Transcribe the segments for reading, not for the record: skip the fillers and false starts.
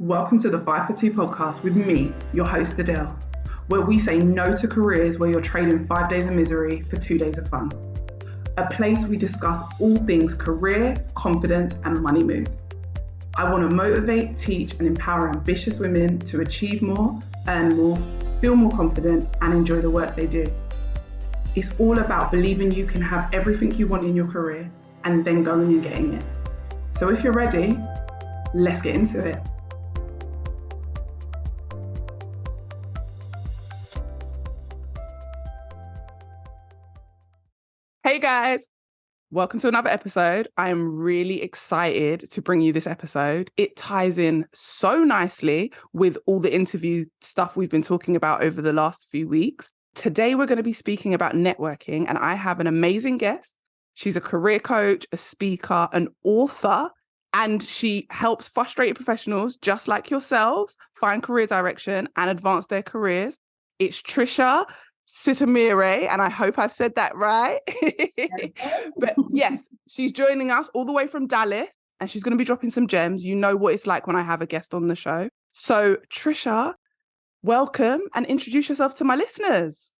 Welcome to the 5 for 2 podcast with me, your host Adele, where we say no to careers where you're trading 5 days of misery for 2 days of fun. A place we discuss all things career, confidence, and money moves. I want to motivate, teach, and empower ambitious women to achieve more, earn more, feel more confident, and enjoy the work they do. It's all about believing you can have everything you want in your career and then going and getting it. So if you're ready, let's get into it. Hey guys, welcome to another episode. I am really excited to bring you this episode. It ties in so nicely with all the interview stuff we've been talking about over the last few weeks. Today, we're going to be speaking about networking, and I have an amazing guest. She's a career coach, a speaker, an author, and she helps frustrated professionals just like yourselves find career direction and advance their careers. It's Tricia Sitemere, and I hope I've said that right. But yes, she's joining us all the way from Dallas, and she's going to be dropping some gems. You know what it's like when I have a guest on the show. So Tricia, welcome and introduce yourself to my listeners.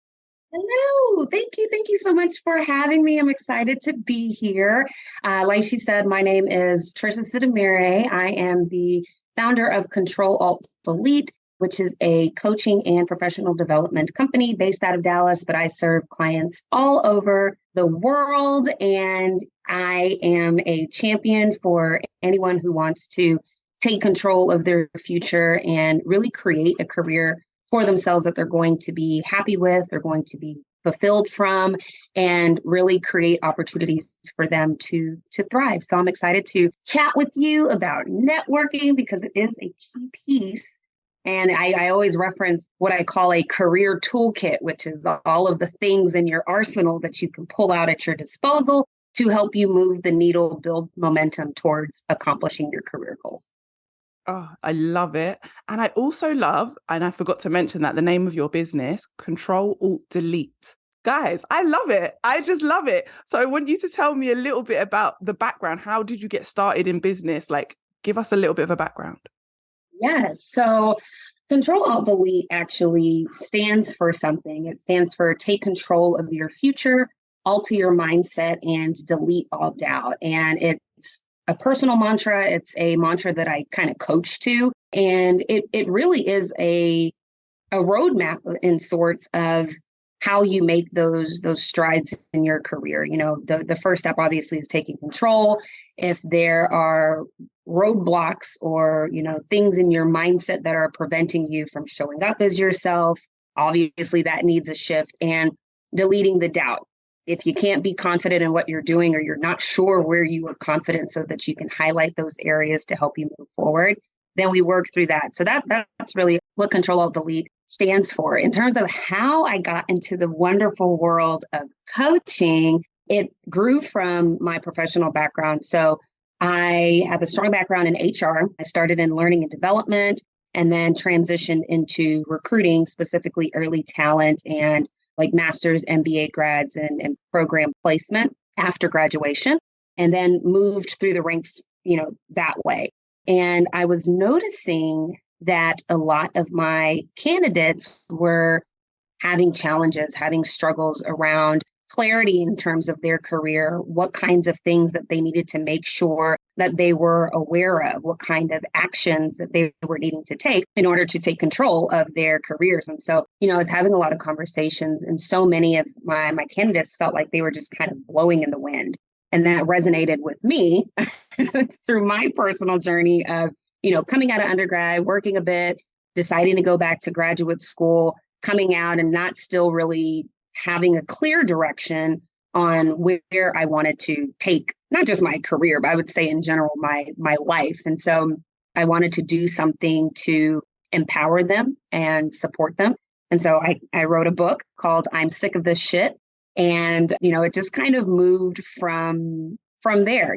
Hello. Thank you. Thank you so much for having me. I'm excited to be here. Like she said, my name is Tricia Sitemere. I am the founder of Control Alt Delete, which is a coaching and professional development company based out of Dallas, but I serve clients all over the world. And I am a champion for anyone who wants to take control of their future and really create a career for themselves that they're going to be happy with, they're going to be fulfilled from, and really create opportunities for them to thrive. So I'm excited to chat with you about networking because it is a key piece. And I always reference what I call a career toolkit, which is all of the things in your arsenal that you can pull out at your disposal to help you move the needle, build momentum towards accomplishing your career goals. Oh, I love it. And I also love, and I forgot to mention that the name of your business, Control Alt Delete. Guys, I love it. I just love it. So I want you to tell me a little bit about the background. How did you get started in business? Like, give us a little bit of a background. Yes. So Control Alt Delete actually stands for something. It stands for take control of your future, alter your mindset, and delete all doubt. And it's a personal mantra. It's a mantra that I kind of coach to. And it really is a roadmap in sorts of how you make those strides in your career. You know, the first step obviously is taking control. If there are roadblocks or, things in your mindset that are preventing you from showing up as yourself, obviously that needs a shift, and deleting the doubt. If you can't be confident in what you're doing, or you're not sure where you are confident so that you can highlight those areas to help you move forward, then we work through that. So that's really what Control Alt Delete stands for. In terms of how I got into the wonderful world of coaching, it grew from my professional background. So I have a strong background in HR. I started in learning and development and then transitioned into recruiting, specifically early talent and like master's, MBA grads and program placement after graduation, and then moved through the ranks, that way. And I was noticing that a lot of my candidates were having challenges, having struggles around clarity in terms of their career, what kinds of things that they needed to make sure that they were aware of, what kind of actions that they were needing to take in order to take control of their careers. And so, I was having a lot of conversations, and so many of my candidates felt like they were just kind of blowing in the wind. And that resonated with me through my personal journey of, coming out of undergrad, working a bit, deciding to go back to graduate school, coming out and not still really having a clear direction on where I wanted to take not just my career, but I would say in general, my life. And so I wanted to do something to empower them and support them. And so I wrote a book called I'm Sick of This Shit. And, it just kind of moved from there.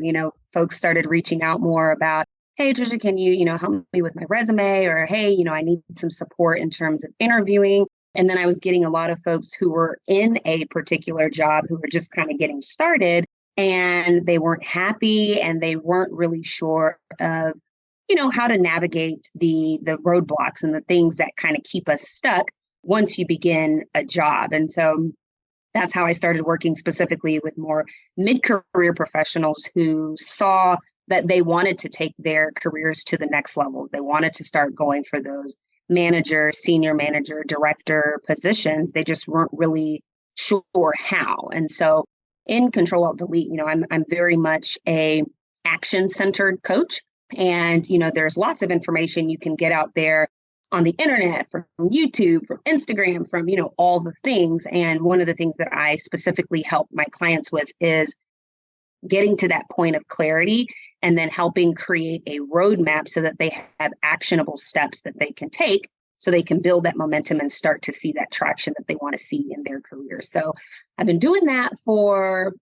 Folks started reaching out more about, hey, Tricia, can you, help me with my resume? Or, hey, I need some support in terms of interviewing. And then I was getting a lot of folks who were in a particular job who were just kind of getting started, and they weren't happy and they weren't really sure of how to navigate the roadblocks and the things that kind of keep us stuck once you begin a job. And so that's how I started working specifically with more mid-career professionals who saw that they wanted to take their careers to the next level. They wanted to start going for those manager, senior manager, director positions. They just weren't really sure how. And so in Control Alt Delete, I'm very much a action-centered coach. And, there's lots of information you can get out there on the internet, from YouTube, from Instagram, from, all the things. And one of the things that I specifically help my clients with is getting to that point of clarity and then helping create a roadmap so that they have actionable steps that they can take so they can build that momentum and start to see that traction that they want to see in their career. So I've been doing that for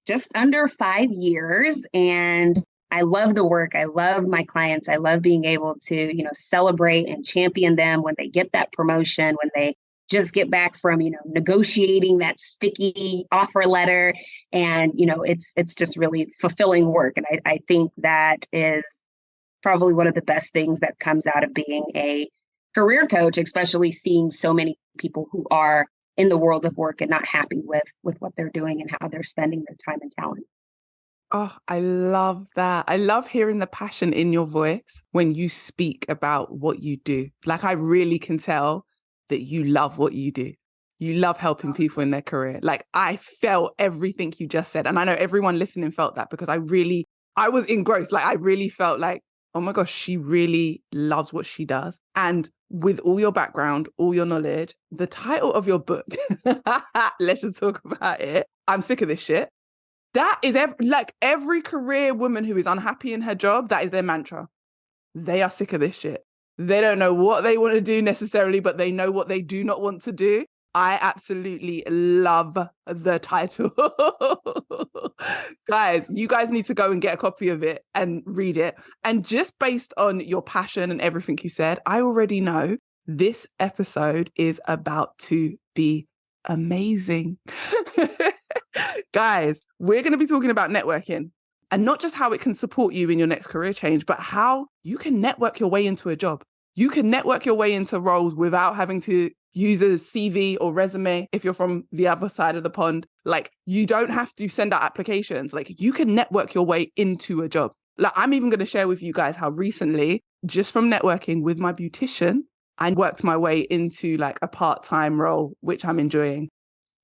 just under 5 years, and I love the work. I love my clients. I love being able to, celebrate and champion them when they get that promotion, when they just get back from, negotiating that sticky offer letter. And, it's just really fulfilling work. And I think that is probably one of the best things that comes out of being a career coach, especially seeing so many people who are in the world of work and not happy with what they're doing and how they're spending their time and talent. Oh, I love that. I love hearing the passion in your voice when you speak about what you do. Like, I really can tell that you love what you do. You love helping people in their career. Like, I felt everything you just said. And I know everyone listening felt that, because I was engrossed. Like, I really felt like, oh my gosh, she really loves what she does. And with all your background, all your knowledge, the title of your book, let's just talk about it. I'm sick of this shit. That is every career woman who is unhappy in her job, that is their mantra. They are sick of this shit. They don't know what they want to do necessarily, but they know what they do not want to do. I absolutely love the title. Guys, you guys need to go and get a copy of it and read it. And just based on your passion and everything you said, I already know this episode is about to be amazing. Guys, we're going to be talking about networking, and not just how it can support you in your next career change, but how you can network your way into a job. You can network your way into roles without having to use a CV or resume if you're from the other side of the pond. Like, you don't have to send out applications. Like, you can network your way into a job. Like, I'm even going to share with you guys how recently, just from networking with my beautician, I worked my way into like a part-time role, which I'm enjoying.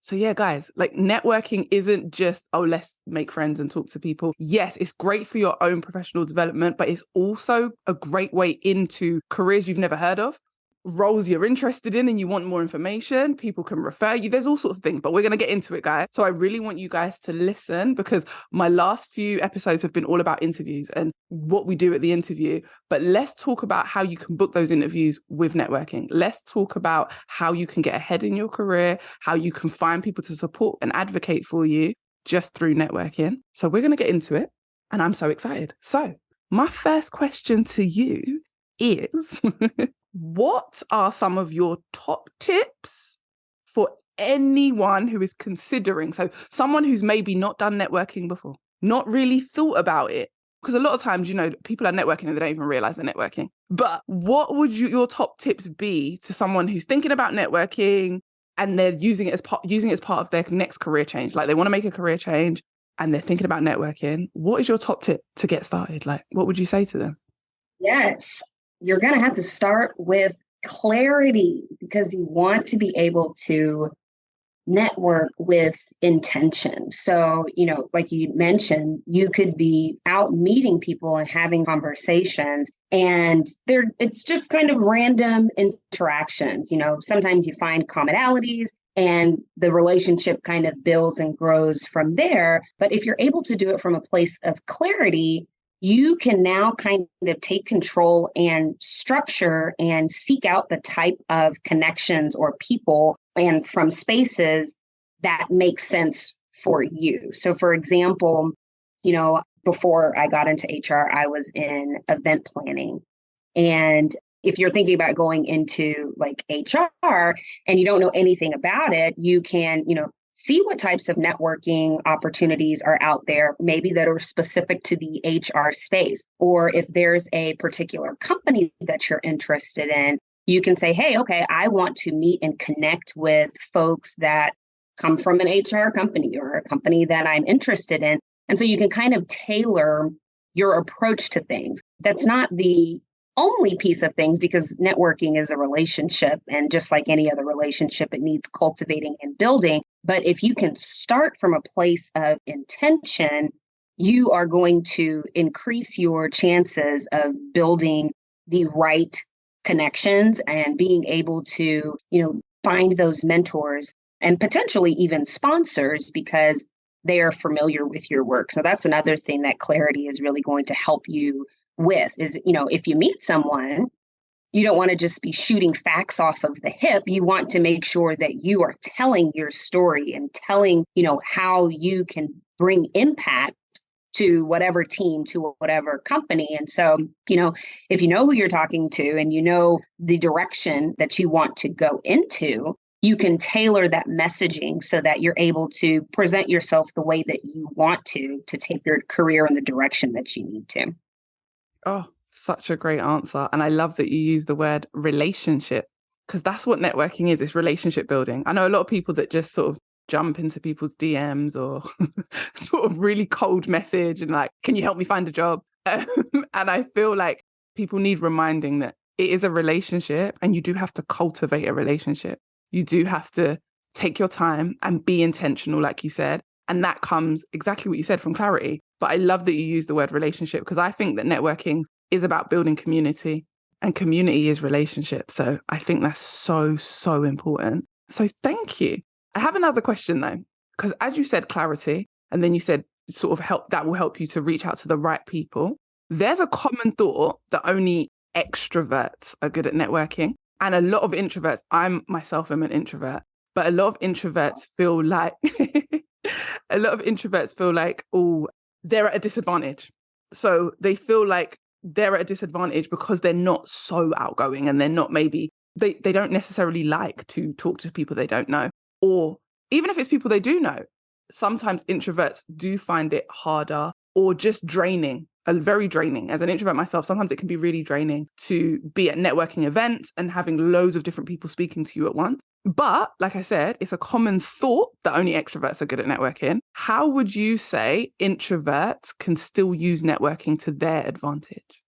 So yeah, guys, like, networking isn't just, oh, let's make friends and talk to people. Yes, it's great for your own professional development, but it's also a great way into careers you've never heard of, roles you're interested in and you want more information. People can refer you. There's all sorts of things, but we're going to get into it, guys. So I really want you guys to listen, because my last few episodes have been all about interviews and what we do at the interview. But let's talk about how you can book those interviews with networking. Let's talk about how you can get ahead in your career, how you can find people to support and advocate for you just through networking. So we're going to get into it, and I'm so excited. So my first question to you is what are some of your top tips for anyone who is considering, so someone who's maybe not done networking before, not really thought about it? Because a lot of times, people are networking and they don't even realize they're networking. But what would your top tips be to someone who's thinking about networking and they're using it as part of their next career change? Like, they want to make a career change and they're thinking about networking. What is your top tip to get started? Like, what would you say to them? Yes, you're going to have to start with clarity, because you want to be able to network with intention. So, like you mentioned, you could be out meeting people and having conversations, and it's just kind of random interactions. Sometimes you find commonalities and the relationship kind of builds and grows from there. But if you're able to do it from a place of clarity, you can now kind of take control and structure and seek out the type of connections or people and from spaces that make sense for you. So, for example, before I got into HR, I was in event planning. And if you're thinking about going into like HR and you don't know anything about it, you can, see what types of networking opportunities are out there, maybe that are specific to the HR space. Or if there's a particular company that you're interested in, you can say, hey, okay, I want to meet and connect with folks that come from an HR company or a company that I'm interested in. And so you can kind of tailor your approach to things. That's not the only piece of things, because networking is a relationship, and just like any other relationship, it needs cultivating and building. But if you can start from a place of intention, you are going to increase your chances of building the right connections and being able to, find those mentors and potentially even sponsors, because they are familiar with your work. So that's another thing that clarity is really going to help you with is, if you meet someone, you don't want to just be shooting facts off of the hip. You want to make sure that you are telling your story and telling, how you can bring impact to whatever team, to whatever company. And so, if you know who you're talking to and you know the direction that you want to go into, you can tailor that messaging so that you're able to present yourself the way that you want to take your career in the direction that you need to. Oh, such a great answer. And I love that you use the word relationship, because that's what networking is. It's relationship building. I know a lot of people that just sort of jump into people's DMs or sort of really cold message and like, can you help me find a job? And I feel like people need reminding that it is a relationship and you do have to cultivate a relationship. You do have to take your time and be intentional, like you said. And that comes exactly what you said, from clarity. But I love that you use the word relationship, because I think that networking is about building community, and community is relationship. So I think that's so, so important. So thank you. I have another question though, because as you said, clarity, and then you said sort of that will help you to reach out to the right people. There's a common thought that only extroverts are good at networking. And a lot of introverts, I myself am an introvert, but a lot of introverts feel like oh, they're at a disadvantage. So they feel like they're at a disadvantage because they're not so outgoing, and they're not, maybe they don't necessarily like to talk to people they don't know. Or even if it's people they do know, sometimes introverts do find it harder or just draining, very draining. As an introvert myself, sometimes it can be really draining to be at networking events and having loads of different people speaking to you at once. But like I said, it's a common thought that only extroverts are good at networking. How would you say introverts can still use networking to their advantage?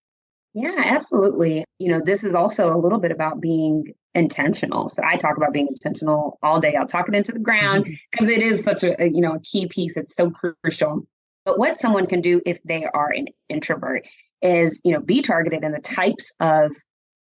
Yeah, absolutely. This is also a little bit about being intentional. So I talk about being intentional all day. I'll talk it into the ground because it is such a key piece. It's so crucial. But what someone can do if they are an introvert is, be targeted in the types of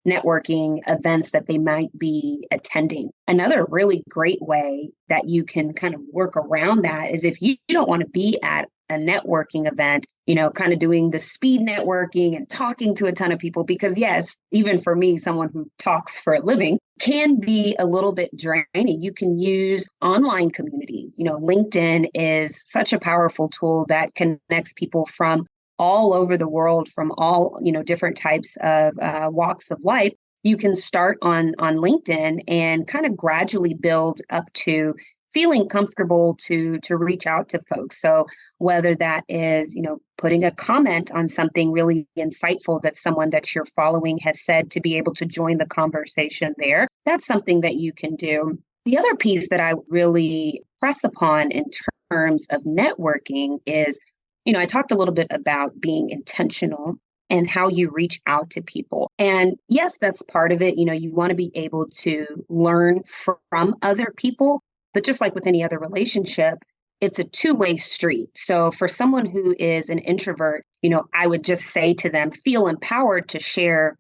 networking events that they might be attending. Another really great way that you can kind of work around that is if you don't want to be at a networking event, kind of doing the speed networking and talking to a ton of people, because yes, even for me, someone who talks for a living, can be a little bit draining. You can use online communities. LinkedIn is such a powerful tool that connects people from all over the world, from all, different types of walks of life. You can start on LinkedIn and kind of gradually build up to feeling comfortable to reach out to folks. So whether that is, putting a comment on something really insightful that someone that you're following has said, to be able to join the conversation there, that's something that you can do. The other piece that I really press upon in terms of networking is, I talked a little bit about being intentional and how you reach out to people. And yes, that's part of it. You want to be able to learn from other people. But just like with any other relationship, it's a two-way street. So for someone who is an introvert, I would just say to them, feel empowered to share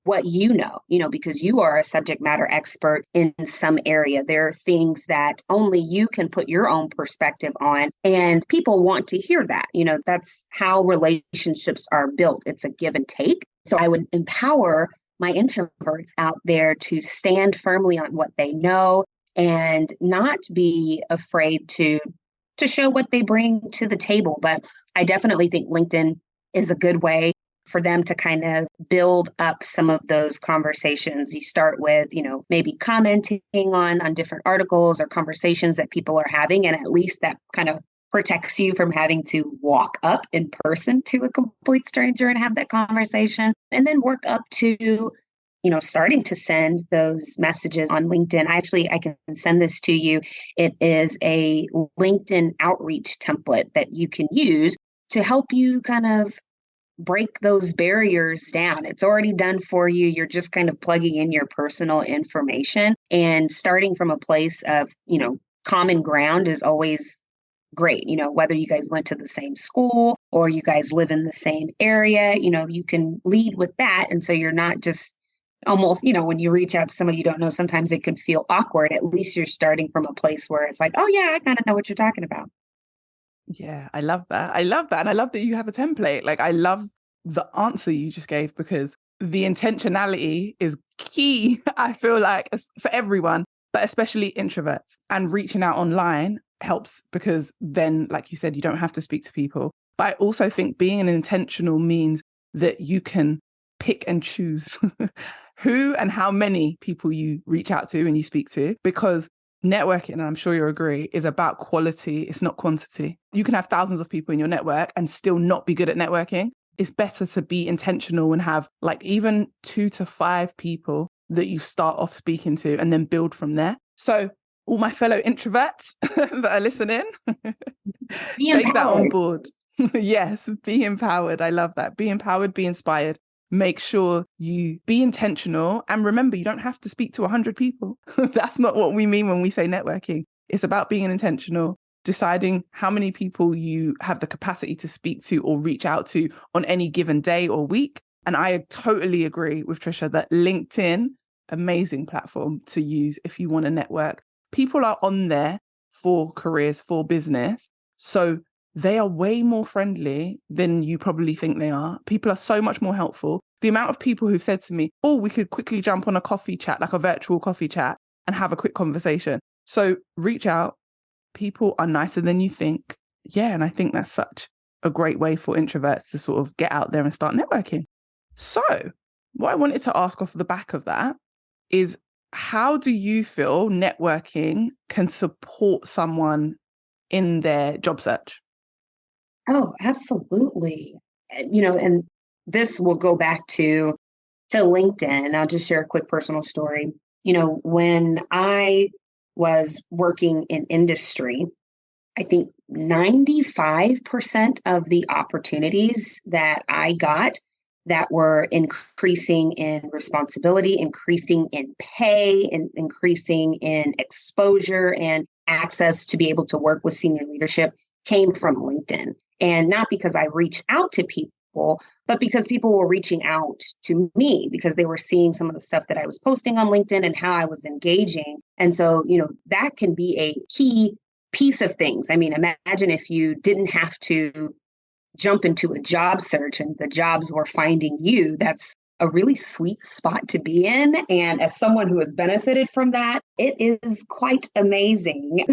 what because you are a subject matter expert in some area. There are things that only you can put your own perspective on, and people want to hear that. That's how relationships are built. It's a give and take. So I would empower my introverts out there to stand firmly on what they know and not be afraid to show what they bring to the table. But I definitely think LinkedIn is a good way for them to kind of build up some of those conversations. You start with, maybe commenting on different articles or conversations that people are having, and at least that kind of protects you from having to walk up in person to a complete stranger and have that conversation, and then work up to starting to send those messages on LinkedIn. I can send this to you. It is a LinkedIn outreach template that you can use to help you kind of break those barriers down. It's already done for you. You're just kind of plugging in your personal information, and starting from a place of, common ground is always great. Whether you guys went to the same school or you guys live in the same area, you can lead with that. And so you're not just almost, when you reach out to somebody you don't know, sometimes it can feel awkward. At least you're starting from a place where it's like, oh yeah, I kind of know what you're talking about. Yeah, I love that. I love that. And I love that you have a template. Like, I love the answer you just gave, because the intentionality is key, I feel like, for everyone, but especially introverts. And reaching out online helps because then, like you said, you don't have to speak to people. But I also think being an intentional means that you can pick and choose who and how many people you reach out to and you speak to, because networking, and I'm sure you'll agree, is about quality. It's not quantity. You can have thousands of people in your network and still not be good at networking. It's better to be intentional and have like even 2 to 5 people that you start off speaking to and then build from there. So all my fellow introverts that are listening, take that on board. Yes, be empowered. I love that. Be empowered, be inspired. Make sure you be intentional. And remember, you don't have to speak to 100 people. That's not what we mean when we say networking. It's about being intentional, deciding how many people you have the capacity to speak to or reach out to on any given day or week. And I totally agree with Tricia that LinkedIn, amazing platform to use if you want to network. People are on there for careers, for business. So they are way more friendly than you probably think they are. People are so much more helpful. The amount of people who've said to me, oh, we could quickly jump on a coffee chat, like a virtual coffee chat, and have a quick conversation. So reach out. People are nicer than you think. Yeah, and I think that's such a great way for introverts to sort of get out there and start networking. So what I wanted to ask off the back of that is, how do you feel networking can support someone in their job search? Oh, absolutely. And this will go back to LinkedIn. I'll just share a quick personal story. When I was working in industry, I think 95% of the opportunities that I got that were increasing in responsibility, increasing in pay, and increasing in exposure and access to be able to work with senior leadership came from LinkedIn. And not because I reach out to people, but because people were reaching out to me because they were seeing some of the stuff that I was posting on LinkedIn and how I was engaging. And so, that can be a key piece of things. I mean, imagine if you didn't have to jump into a job search and the jobs were finding you. That's a really sweet spot to be in. And as someone who has benefited from that, it is quite amazing.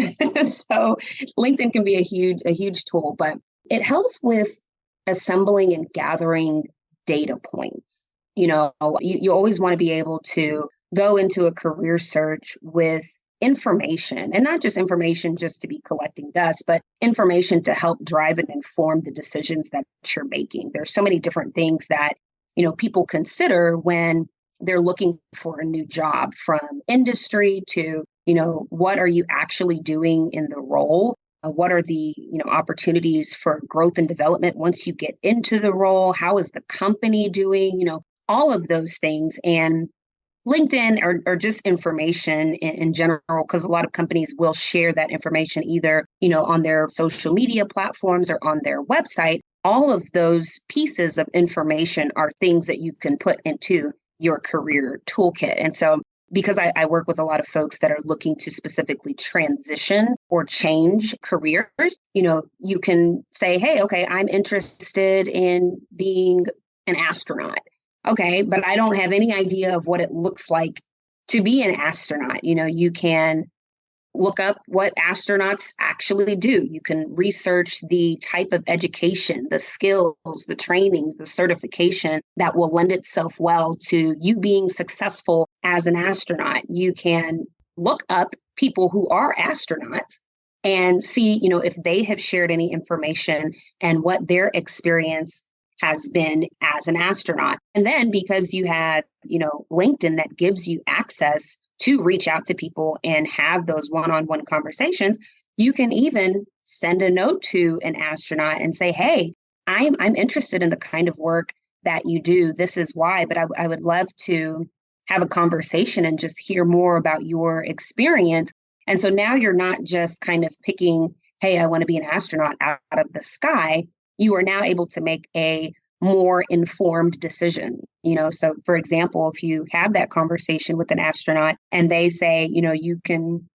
So LinkedIn can be a huge tool, but it helps with assembling and gathering data points. You always want to be able to go into a career search with information, and not just information just to be collecting dust, but information to help drive and inform the decisions that you're making. There's so many different things that, people consider when they're looking for a new job, from industry to, what are you actually doing in the role? What are the opportunities for growth and development once you get into the role? How is the company doing? All of those things. And LinkedIn or just information in general, because a lot of companies will share that information either, on their social media platforms or on their website. All of those pieces of information are things that you can put into your career toolkit. And so because I work with a lot of folks that are looking to specifically transition or change careers, you can say, hey, okay, I'm interested in being an astronaut. Okay, but I don't have any idea of what it looks like to be an astronaut. You can look up what astronauts actually do. You can research the type of education, the skills, the trainings, the certification that will lend itself well to you being successful as an astronaut. You can look up people who are astronauts and see, if they have shared any information and what their experience has been as an astronaut. And then because you had, LinkedIn that gives you access to reach out to people and have those one-on-one conversations, you can even send a note to an astronaut and say, hey, I'm interested in the kind of work that you do. This is why, but I would love to have a conversation and just hear more about your experience. And so now you're not just kind of picking, hey, I want to be an astronaut out of the sky. You are now able to make a more informed decision. So for example, if you have that conversation with an astronaut and they say, you can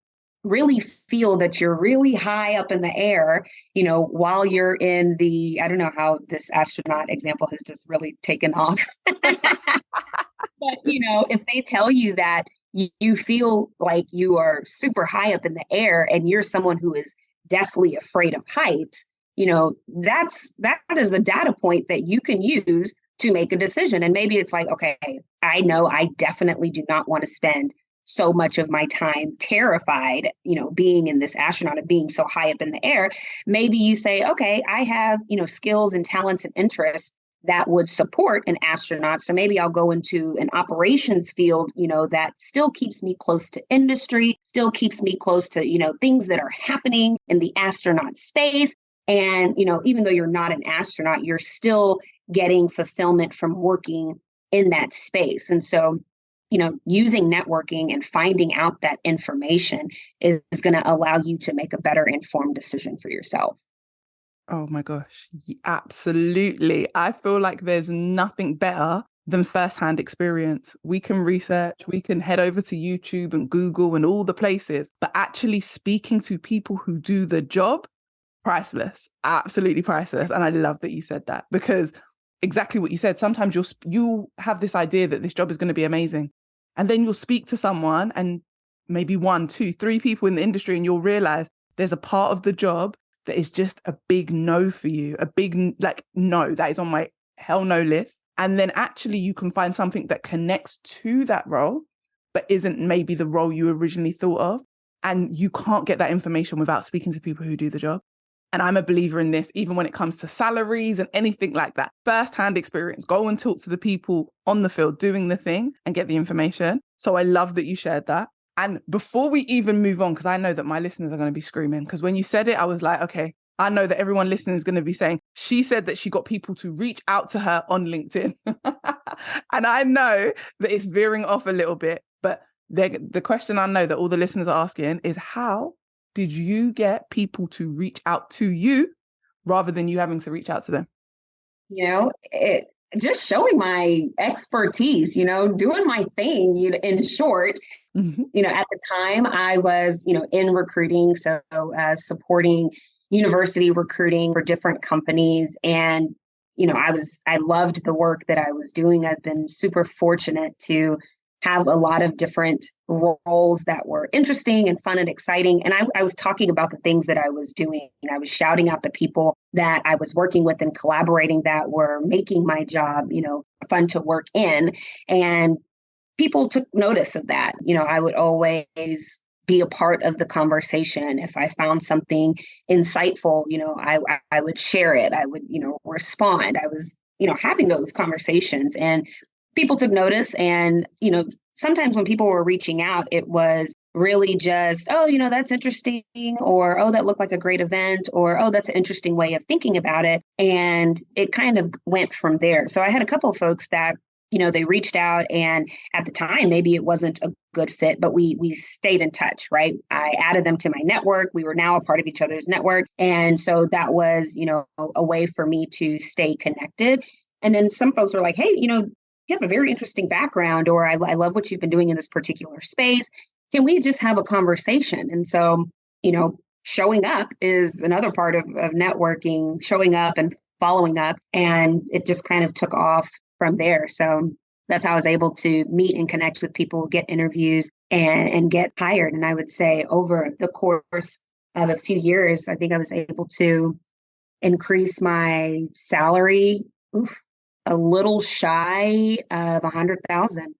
really feel that you're really high up in the air, while you're in I don't know how this astronaut example has just really taken off. But, if they tell you that you feel like you are super high up in the air and you're someone who is deathly afraid of heights, that is a data point that you can use to make a decision. And maybe it's like, okay, I know I definitely do not want to spend so much of my time terrified, being in this astronaut of being so high up in the air. Maybe you say, okay, I have, skills and talents and interests that would support an astronaut. So maybe I'll go into an operations field, that still keeps me close to industry, still keeps me close to, things that are happening in the astronaut space. And, even though you're not an astronaut, you're still getting fulfillment from working in that space. And so, using networking and finding out that information is going to allow you to make a better informed decision for yourself. Oh my gosh, absolutely. I feel like there's nothing better than firsthand experience. We can research, we can head over to YouTube and Google and all the places, but actually speaking to people who do the job, priceless, absolutely priceless. And I love that you said that, because exactly what you said, sometimes you'll have this idea that this job is going to be amazing. And then you'll speak to someone and maybe one, two, three people in the industry, and you'll realize there's a part of the job that is just a big no for you, a big, like, no, that is on my hell no list. And then actually you can find something that connects to that role, but isn't maybe the role you originally thought of. And you can't get that information without speaking to people who do the job. And I'm a believer in this, even when it comes to salaries and anything like that. First-hand experience, go and talk to the people on the field doing the thing and get the information. So I love that you shared that. And before we even move on, because I know that my listeners are going to be screaming, because when you said it, I was like, okay, I know that everyone listening is going to be saying, she said that she got people to reach out to her on LinkedIn. And I know that it's veering off a little bit, but the question I know that all the listeners are asking is, how did you get people to reach out to you rather than you having to reach out to them? Just showing my expertise, doing my thing, in short. Mm-hmm. At the time I was, in recruiting, so supporting university recruiting for different companies. And, I loved the work that I was doing. I've been super fortunate to have a lot of different roles that were interesting and fun and exciting. And I was talking about the things that I was doing. I was shouting out the people that I was working with and collaborating that were making my job, fun to work in. And people took notice of that. I would always be a part of the conversation. If I found something insightful, I would share it. I would, respond. I was, having those conversations, and people took notice. And, sometimes when people were reaching out, it was really just, oh, that's interesting, or, oh, that looked like a great event, or, oh, that's an interesting way of thinking about it. And it kind of went from there. So I had a couple of folks that, they reached out, and at the time, maybe it wasn't a good fit, but we stayed in touch, right? I added them to my network. We were now a part of each other's network. And so that was, a way for me to stay connected. And then some folks were like, hey, you have a very interesting background, or I love what you've been doing in this particular space. Can we just have a conversation? And so, showing up is another part of networking, showing up and following up. And it just kind of took off from there. So that's how I was able to meet and connect with people, get interviews, and get hired. And I would say over the course of a few years, I think I was able to increase my salary a little shy of 100,000.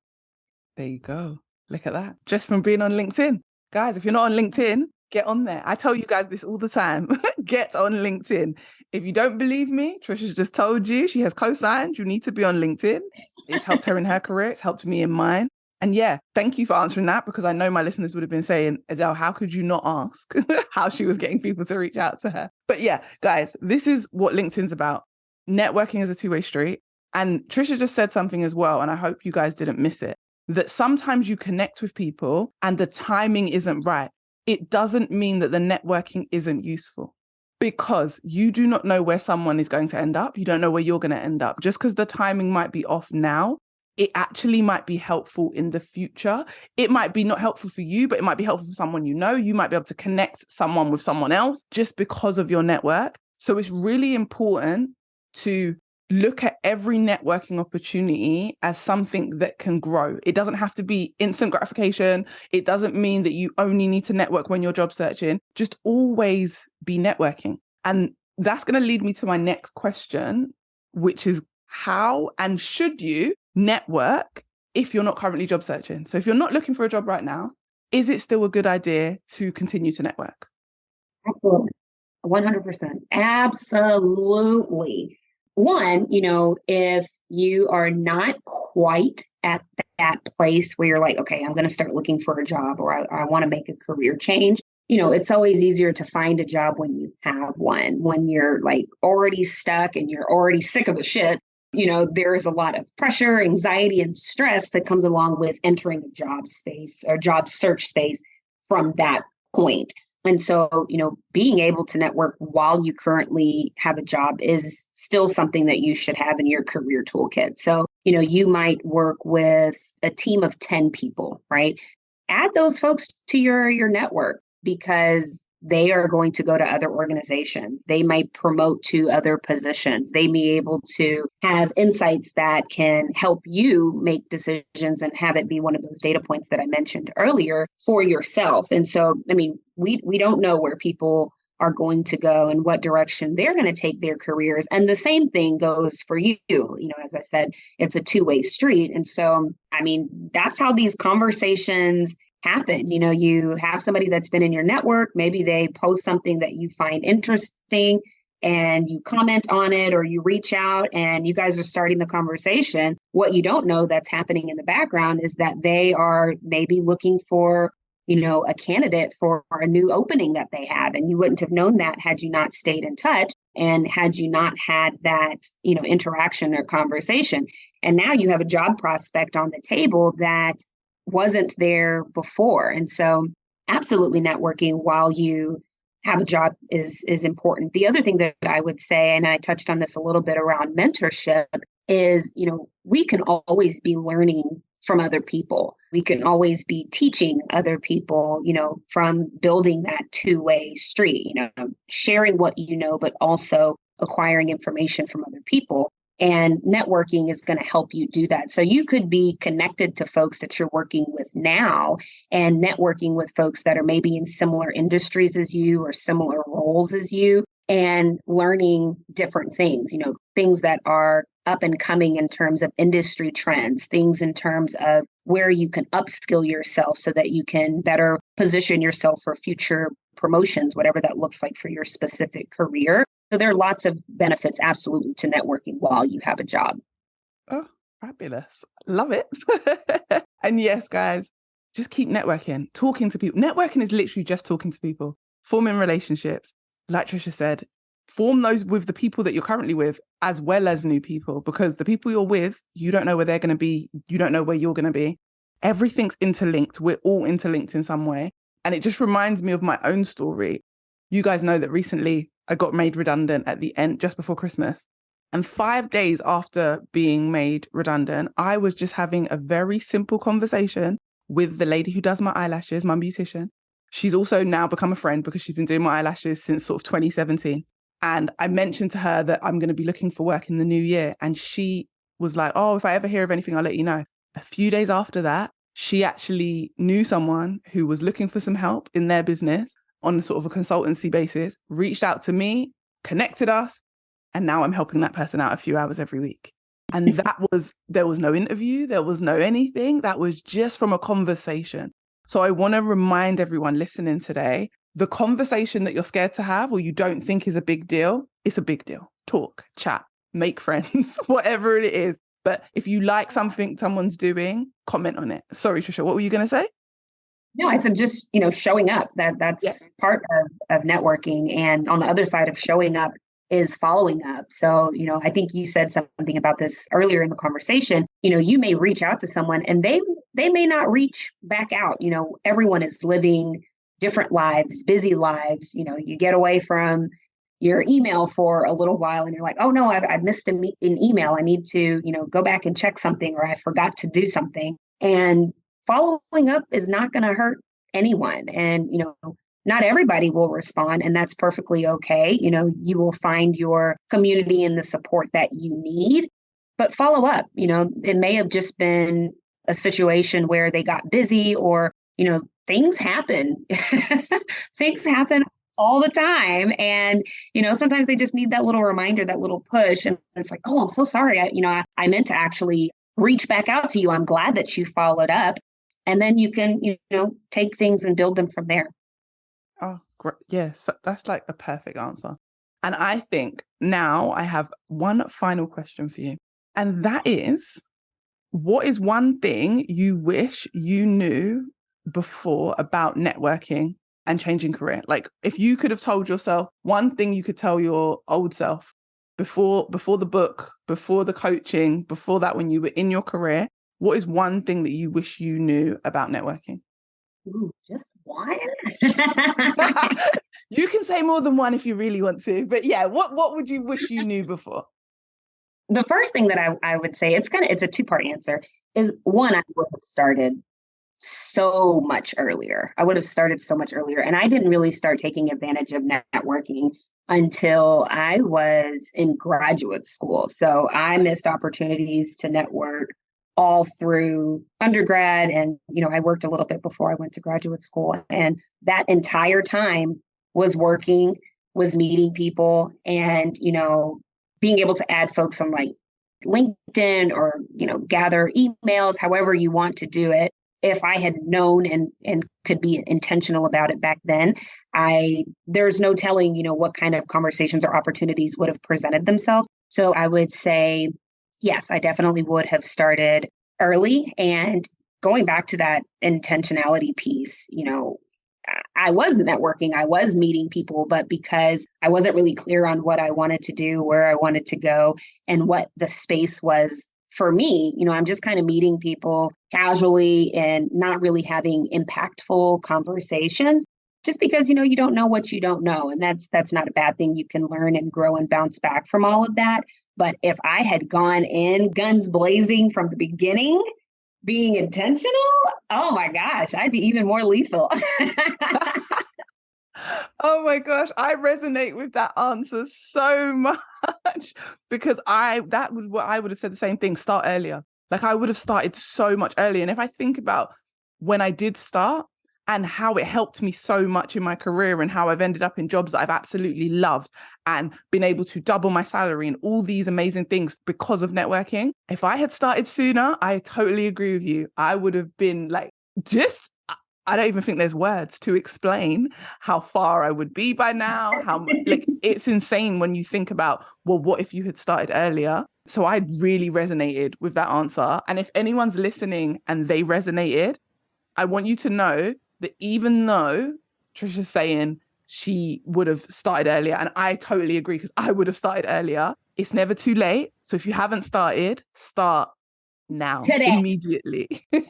There you go. Look at that. Just from being on LinkedIn. Guys, if you're not on LinkedIn, get on there. I tell you guys this all the time. Get on LinkedIn. If you don't believe me, Tricia's just told you she has co-signed. You need to be on LinkedIn. It's helped her in her career. It's helped me in mine. And yeah, thank you for answering that, because I know my listeners would have been saying, Adele, how could you not ask how she was getting people to reach out to her? But yeah, guys, this is what LinkedIn's about. Networking is a two-way street. And Tricia just said something as well, and I hope you guys didn't miss it, that sometimes you connect with people and the timing isn't right. It doesn't mean that the networking isn't useful, because you do not know where someone is going to end up. You don't know where you're going to end up. Just because the timing might be off now, it actually might be helpful in the future. It might be not helpful for you, but it might be helpful for someone you know. You might be able to connect someone with someone else just because of your network. So it's really important to look at every networking opportunity as something that can grow. It doesn't have to be instant gratification. It doesn't mean that you only need to network when you're job searching. Just always be networking. And that's going to lead me to my next question, which is how and should you network if you're not currently job searching? So if you're not looking for a job right now, is it still a good idea to continue to network? Absolutely. 100%. Absolutely. One, if you are not quite at that place where you're like, okay, I'm going to start looking for a job, or I want to make a career change, it's always easier to find a job when you have one. When you're like already stuck and you're already sick of the shit, there is a lot of pressure, anxiety, and stress that comes along with entering a job space or job search space from that point. And so, being able to network while you currently have a job is still something that you should have in your career toolkit. So, you might work with a team of 10 people, right? Add those folks to your network, because they are going to go to other organizations. They might promote to other positions. They may be able to have insights that can help you make decisions and have it be one of those data points that I mentioned earlier for yourself. And so, we don't know where people are going to go and what direction they're going to take their careers. And the same thing goes for you. As I said, it's a two-way street. And so, that's how these conversations happen. You have somebody that's been in your network, maybe they post something that you find interesting and you comment on it, or you reach out and you guys are starting the conversation. What you don't know that's happening in the background is that they are maybe looking for a candidate for a new opening that they have. And you wouldn't have known that had you not stayed in touch and had you not had that, interaction or conversation. And now you have a job prospect on the table that wasn't there before. And so absolutely networking while you have a job is important. The other thing that I would say, and I touched on this a little bit around mentorship, is, we can always be learning from other people. We can always be teaching other people, from building that two-way street, sharing what you know, but also acquiring information from other people. And networking is going to help you do that. So you could be connected to folks that you're working with now and networking with folks that are maybe in similar industries as you or similar roles as you, and learning different things, things that are up and coming in terms of industry trends, things in terms of where you can upskill yourself so that you can better position yourself for future promotions, whatever that looks like for your specific career. So there are lots of benefits, absolutely, to networking while you have a job. Oh, fabulous. Love it. And yes, guys, just keep networking, talking to people. Networking is literally just talking to people, forming relationships. Like Tricia said, form those with the people that you're currently with, as well as new people, because the people you're with, you don't know where they're going to be. You don't know where you're going to be. Everything's interlinked. We're all interlinked in some way. And it just reminds me of my own story. You guys know that recently I got made redundant at the end, just before Christmas. And 5 days after being made redundant, I was just having a very simple conversation with the lady who does my eyelashes, my beautician. She's also now become a friend because she's been doing my eyelashes since sort of 2017. And I mentioned to her that I'm going to be looking for work in the new year. And she was like, oh, if I ever hear of anything, I'll let you know. A few days after that, She actually knew someone who was looking for some help in their business on sort of a consultancy basis, reached out to me, connected us, and now I'm helping that person out a few hours every week. And there was no interview, there was no anything. That was just from a conversation. So I want to remind everyone listening today, the conversation that you're scared to have or you don't think is a big deal, it's a big deal. Talk, chat, make friends, whatever it is. But if you like something someone's doing, comment on it. Sorry, Tricia, what were you going to say? No, I said just, showing up. Yeah. That's part of networking. And on the other side of showing up is following up. So, I think you said something about this earlier in the conversation. You may reach out to someone and they may not reach back out. Everyone is living different lives, busy lives. You get away from your email for a little while and you're like, oh no, I've missed an email. I need to, go back and check something, or I forgot to do something. And following up is not going to hurt anyone. And, not everybody will respond, and that's perfectly okay. You will find your community and the support that you need, but follow up. It may have just been a situation where they got busy, or, things happen. Things happen all the time. And, sometimes they just need that little reminder, that little push. And it's like, oh, I'm so sorry. I meant to actually reach back out to you. I'm glad that you followed up. And then you can, take things and build them from there. Oh, great. Yes, that's like a perfect answer. And I think now I have one final question for you. And that is, what is one thing you wish you knew before about networking and changing career? Like if you could have told yourself one thing you could tell your old self before the book, before the coaching, before that when you were in your career, what is one thing that you wish you knew about networking? Ooh, just one? You can say more than one if you really want to, but yeah, what would you wish you knew before? The first thing that I would say, it's a two-part answer, is one, I would have started so much earlier. I would have started so much earlier. And I didn't really start taking advantage of networking until I was in graduate school. So I missed opportunities to network all through undergrad. And, I worked a little bit before I went to graduate school. And that entire time was working, was meeting people, and, being able to add folks on like LinkedIn, or, gather emails, however you want to do it. If I had known and could be intentional about it back then, there's no telling, what kind of conversations or opportunities would have presented themselves. So I would say, yes, I definitely would have started early. And going back to that intentionality piece, I was networking, I was meeting people, but because I wasn't really clear on what I wanted to do, where I wanted to go, and what the space was for me, I'm just kind of meeting people casually and not really having impactful conversations, just because, you don't know what you don't know. And that's not a bad thing. You can learn and grow and bounce back from all of that. But if I had gone in guns blazing from the beginning, being intentional, oh my gosh, I'd be even more lethal. Oh my gosh, I resonate with that answer so much because what I would have said the same thing, start earlier. Like I would have started so much earlier. And if I think about when I did start and how it helped me so much in my career and how I've ended up in jobs that I've absolutely loved and been able to double my salary and all these amazing things because of networking. If I had started sooner, I totally agree with you. I would have been like, I don't even think there's words to explain how far I would be by now. Like it's insane when you think about, well, what if you had started earlier? So I really resonated with that answer. And if anyone's listening and they resonated, I want you to know that even though Tricia's saying she would have started earlier, and I totally agree because I would have started earlier, it's never too late. So if you haven't started, start now, Today. immediately. Right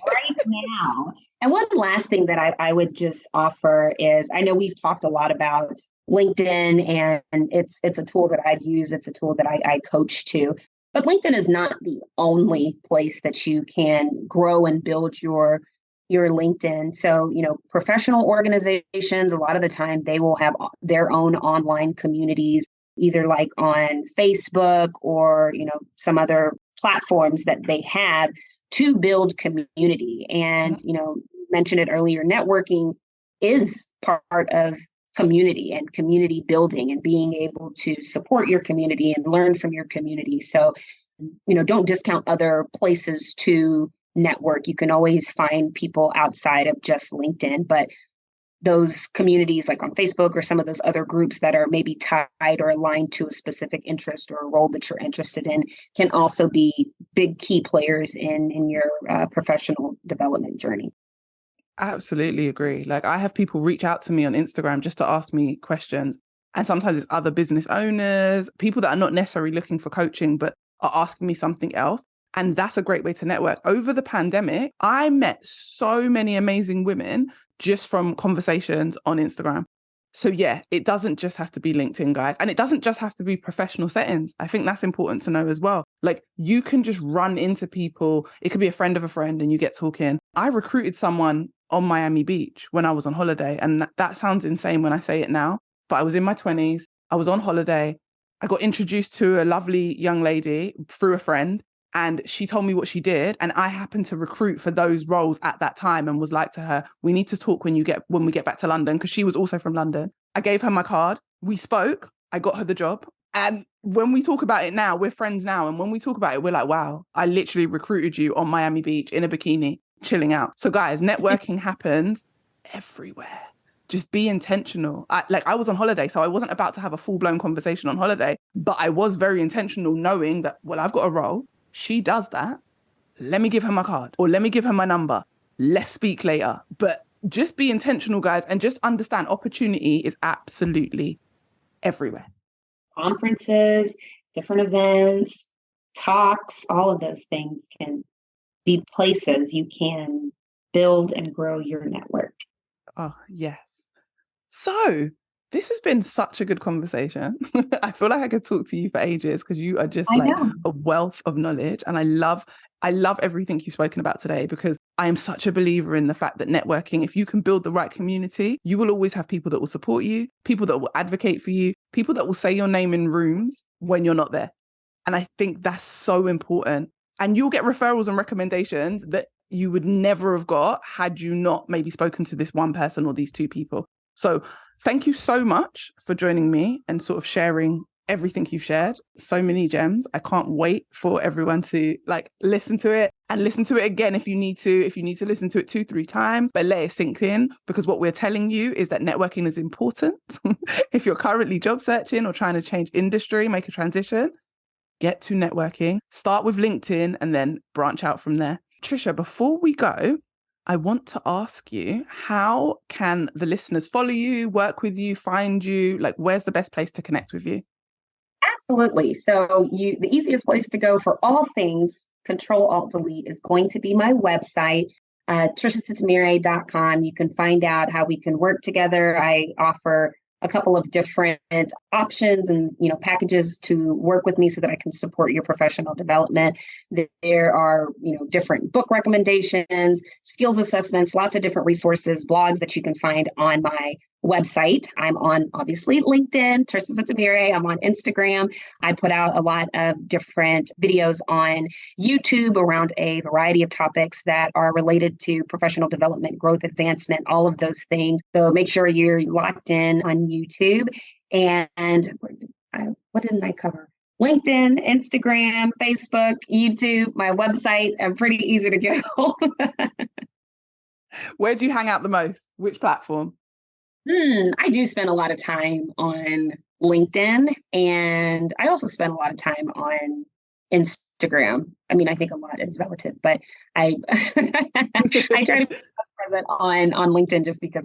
now. And one last thing that I would just offer is, I know we've talked a lot about LinkedIn, and it's a tool that I've used. It's a tool that I coach to. But LinkedIn is not the only place that you can grow and build your LinkedIn. So, professional organizations, a lot of the time they will have their own online communities, either like on Facebook or, some other platforms that they have. to build community. And, mentioned it earlier, networking is part of community and community building and being able to support your community and learn from your community. So, don't discount other places to network. You can always find people outside of just LinkedIn, but those communities like on Facebook or some of those other groups that are maybe tied or aligned to a specific interest or a role that you're interested in can also be big key players in your professional development journey. Absolutely agree. Like, I have people reach out to me on Instagram just to ask me questions. And sometimes it's other business owners, people that are not necessarily looking for coaching, but are asking me something else. And that's a great way to network. Over the pandemic, I met so many amazing women just from conversations on Instagram. So yeah, it doesn't just have to be LinkedIn, guys. And it doesn't just have to be professional settings. I think that's important to know as well. Like, you can just run into people. It could be a friend of a friend and you get talking. I recruited someone on Miami Beach when I was on holiday. And that sounds insane when I say it now, but I was in my 20s. I was on holiday. I got introduced to a lovely young lady through a friend, and she told me what she did. And I happened to recruit for those roles at that time and was like to her, we need to talk when we get back to London, because she was also from London. I gave her my card. We spoke. I got her the job. And when we talk about it now, we're friends now. And when we talk about it, we're like, wow, I literally recruited you on Miami Beach in a bikini, chilling out. So guys, networking happens everywhere. Just be intentional. I was on holiday, so I wasn't about to have a full-blown conversation on holiday, but I was very intentional, knowing that, well, I've got a role. She does that. Let me give her my card, or let me give her my number. Let's speak later. But just be intentional, guys, and just understand opportunity is absolutely everywhere. Conferences, different events, talks, all of those things can be places you can build and grow your network. Oh, yes. So this has been such a good conversation. I feel like I could talk to you for ages, because you are just like a wealth of knowledge. And I love everything you've spoken about today, because I am such a believer in the fact that networking, if you can build the right community, you will always have people that will support you, people that will advocate for you, people that will say your name in rooms when you're not there. And I think that's so important. And you'll get referrals and recommendations that you would never have got had you not maybe spoken to this one person or these two people. So thank you so much for joining me and sort of sharing everything you've shared. So many gems. I can't wait for everyone to listen to it and listen to it again if you need to. If you need to listen to it 2-3 times, but let it sink in, because what we're telling you is that networking is important. If you're currently job searching or trying to change industry, make a transition, get to networking. Start with LinkedIn and then branch out from there. Tricia, before we go, I want to ask you, how can the listeners follow you, work with you, find you? Like, where's the best place to connect with you? Absolutely. So the easiest place to go for all things Control-Alt-Delete is going to be my website, triciasitemere.com. You can find out how we can work together. I offer a couple of different options and packages to work with me so that I can support your professional development. There are different book recommendations, skills assessments, lots of different resources, blogs that you can find on my website. I'm on, obviously, LinkedIn, Tricia Sitemere. I'm on Instagram. I put out a lot of different videos on YouTube around a variety of topics that are related to professional development, growth, advancement, all of those things. So make sure you're locked in on YouTube. And what didn't I cover? LinkedIn, Instagram, Facebook, YouTube, my website. I'm pretty easy to get a hold of. Where do you hang out the most? Which platform? I do spend a lot of time on LinkedIn, and I also spend a lot of time on Instagram. I mean, I think a lot is relative, but I I try to be present on LinkedIn just because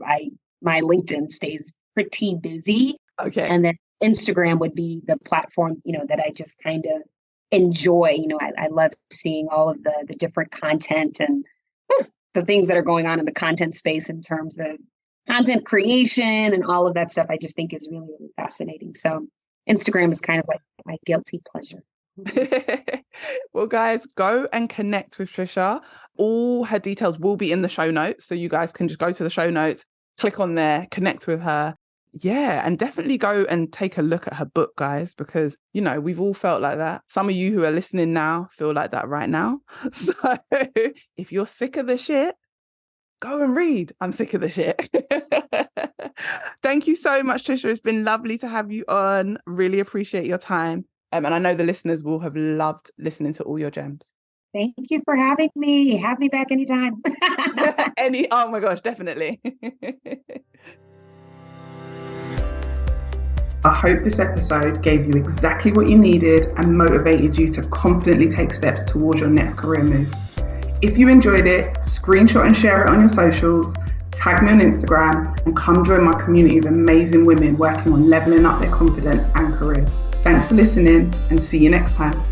my LinkedIn stays pretty busy. Okay. And then Instagram would be the platform, that I just kind of enjoy. I love seeing all of the different content and the things that are going on in the content space in terms of content creation and all of that stuff. I just think is really, really fascinating. So Instagram is kind of like my guilty pleasure. Well, guys, go and connect with Tricia. All her details will be in the show notes. So you guys can just go to the show notes, click on there, connect with her. Yeah, and definitely go and take a look at her book, guys, because, you know, we've all felt like that. Some of you who are listening now feel like that right now. So if you're sick of the shit, go and read I'm sick of the shit. Thank you so much, Tricia. It's been lovely to have you on. Really appreciate your time. And I know the listeners will have loved listening to all your gems. Thank you for having me. Have me back anytime. Oh my gosh, definitely. I hope this episode gave you exactly what you needed and motivated you to confidently take steps towards your next career move. If you enjoyed it, screenshot and share it on your socials, tag me on Instagram, and come join my community of amazing women working on leveling up their confidence and career. Thanks for listening, and see you next time.